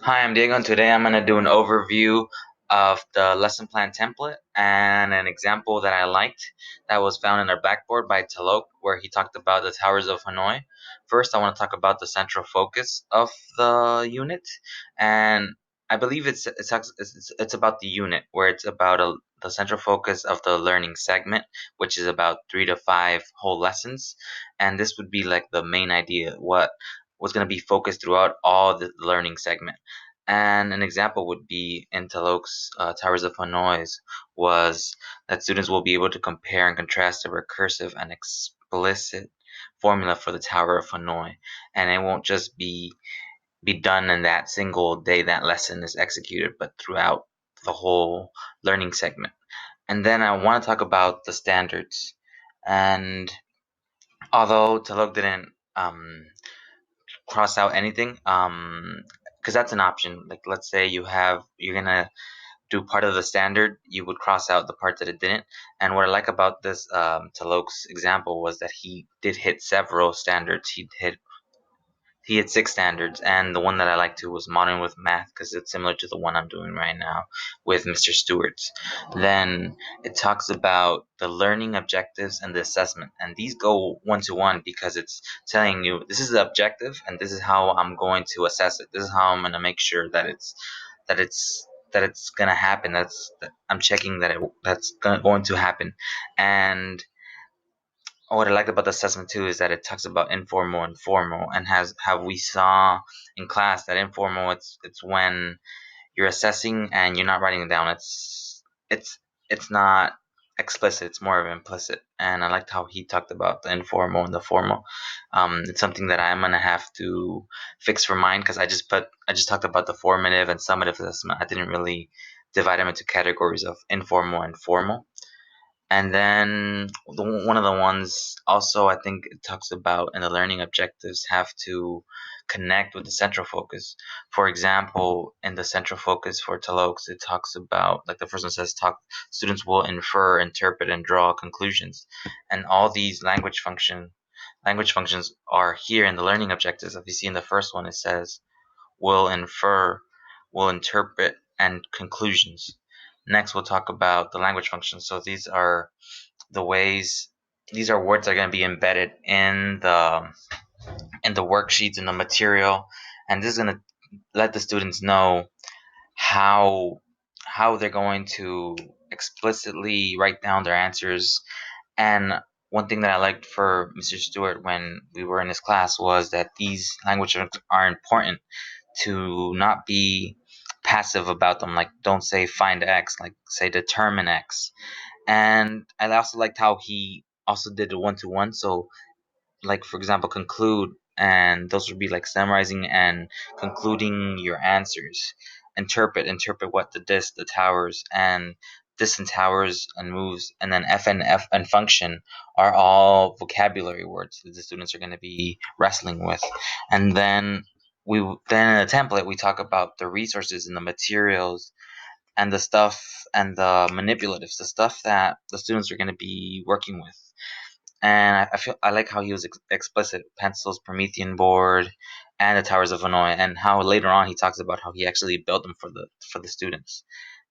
Hi, I'm Diego, and today I'm going to do an overview of the lesson plan template and an example that I liked that was found in our Blackboard by Talok, where he talked about the towers of Hanoi. First, I want to talk about the central focus of the unit, and I believe it's about the unit, where it's about the central focus of the learning segment, which is about 3 to 5 whole lessons, and this would be like the main idea, what's going to be focused throughout all the learning segment. And an example would be in Talok's Towers of Hanoi was that students will be able to compare and contrast the recursive and explicit formula for the Tower of Hanoi. And it won't just be done in that single day that lesson is executed, but throughout the whole learning segment. And then I want to talk about the standards. And although Talok didn't cross out anything, because that's an option. Like, let's say you're gonna do part of the standard, you would cross out the part that it didn't. And what I like about this Talok's example was that he did hit several standards. He had 6 standards, and the one that I liked too was modern with math because it's similar to the one I'm doing right now with Mr. Stewart's. Then it talks about the learning objectives and the assessment, and these go one to one because it's telling you this is the objective and this is how I'm going to assess it. This is how I'm going to make sure that it's that it's gonna happen. That I'm checking that's going to happen, and what I like about the assessment too is that it talks about informal and formal, and has how we saw in class that informal it's when you're assessing and you're not writing it down. It's not explicit. It's more of implicit. And I liked how he talked about the informal and the formal. It's something that I'm gonna have to fix for mine because I just talked about the formative and summative assessment. I didn't really divide them into categories of informal and formal. And then one of the ones also I think it talks about in the learning objectives have to connect with the central focus. For example, in the central focus for Talokes, it talks about like the first one says talk students will infer, interpret, and draw conclusions. And all these language functions are here in the learning objectives. If you see in the first one, it says will infer, will interpret, and conclusions. Next, we'll talk about the language functions. So the ways these are words that are going to be embedded in the worksheets in the material, and this is going to let the students know how they're going to explicitly write down their answers. And one thing that I liked for Mr. Stewart when we were in his class was that these languages are important to not be passive about them. Like, don't say find X, like say determine X. And I also liked how he also did a one to one. So, like for example, conclude, and those would be like summarizing and concluding your answers. Interpret what the towers and distant towers and moves, and then F and function are all vocabulary words that the students are going to be wrestling with. And then in the template we talk about the resources and the materials and the stuff and the manipulatives, the stuff that the students are going to be working with. And I feel I like how he was explicit: pencils, Promethean board, and the Towers of Hanoi, and how later on he talks about how he actually built them for the students.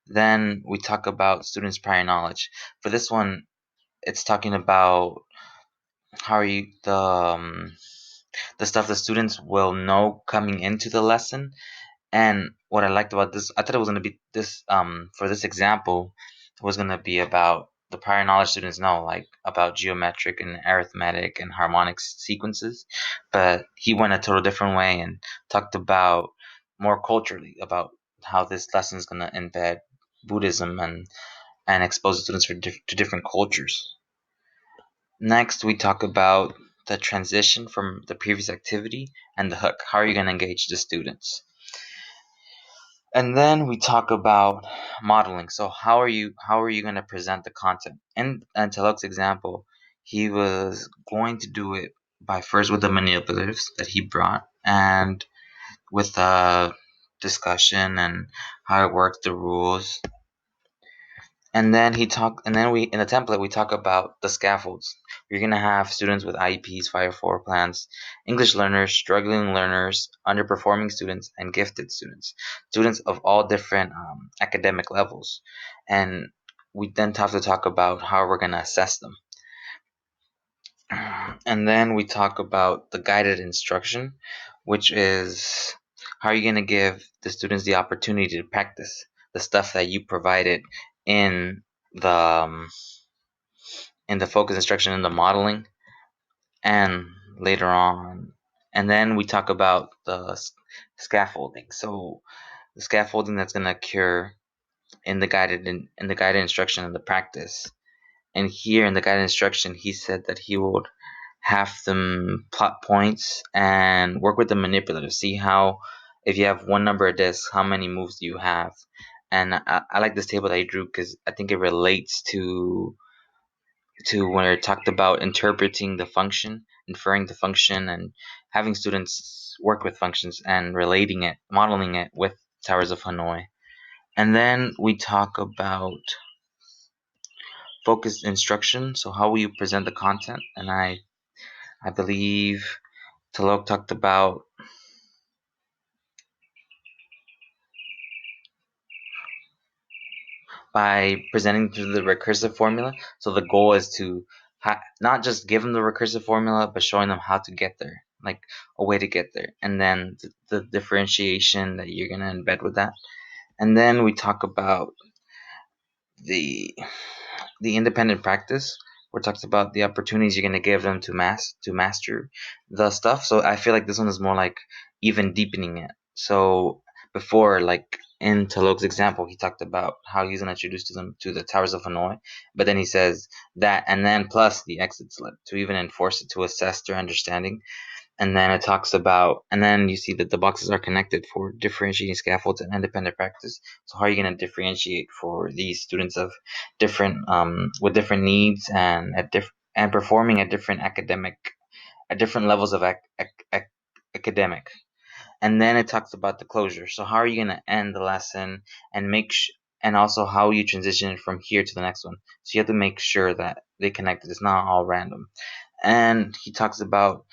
Then we talk about students' prior knowledge. For this one, it's talking about how are you the stuff the students will know coming into the lesson. And what I liked about this, I thought it was going to be this, for this example, it was going to be about the prior knowledge students know, like about geometric and arithmetic and harmonic sequences. But he went a total different way and talked about more culturally about how this lesson is going to embed Buddhism and expose the students to different cultures. Next, we talk about the transition from the previous activity and the hook. How are you going to engage the students? And then we talk about modeling. So how are you going to present the content? In Antelok's example, he was going to do it by first with the manipulatives that he brought, and with the discussion and how it works, the rules. And then we in the template we talk about the scaffolds. You're gonna have students with IEPs, 504 plans, English learners, struggling learners, underperforming students, and gifted students. Students of all different academic levels. And we then have to talk about how we're gonna assess them. And then we talk about the guided instruction, which is how you're going to give the students the opportunity to practice the stuff that you provided in the um, in the focus instruction and the modeling, and later on. And then we talk about the scaffolding. So the scaffolding that's going to occur in the guided instruction and the practice. And here in the guided instruction, he said that he would have them plot points and work with the manipulator. See how, if you have one number of discs, how many moves do you have? And I like this table that he drew because I think it relates to when it talked about interpreting the function, inferring the function, and having students work with functions and relating it, modeling it with Towers of Hanoi. And then we talk about focused instruction. So how will you present the content? And I believe Talok talked about by presenting through the recursive formula. So the goal is to not just give them the recursive formula, but showing them how to get there, like a way to get there, and then the differentiation that you're gonna embed with that. And then we talk about the the independent practice, where it talks about the opportunities you're going to give them to master the stuff. So I feel like this one is more like even deepening it. So before, like in Talok's example, he talked about how he's going to introduce to them to the Towers of Hanoi, but then he says that, and then plus the exit slip to even enforce it to assess their understanding. And then it talks about, and then you see that the boxes are connected for differentiating scaffolds and independent practice. So how are you going to differentiate for these students of different, with different needs and and performing at different at different levels of academic. And then it talks about the closure. So how are you going to end the lesson and and also how you transition from here to the next one. So you have to make sure that they connect. It's not all random. And he talks about,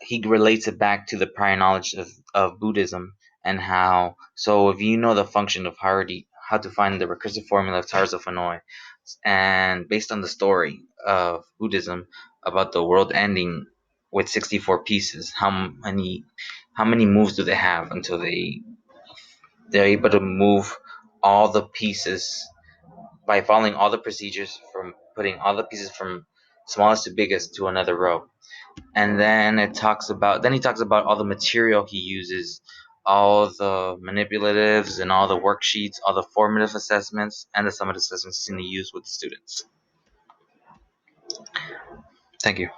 he relates it back to the prior knowledge of Buddhism, and how, so if you know the function of how to find the recursive formula of Tars of Hanoi, and based on the story of Buddhism about the world ending with 64 pieces, how many moves do they have until they're able to move all the pieces by following all the procedures from putting all the pieces from smallest to biggest to another row. And then he talks about all the material he uses, all the manipulatives and all the worksheets, all the formative assessments and the summative assessments he's going to use with the students. Thank you.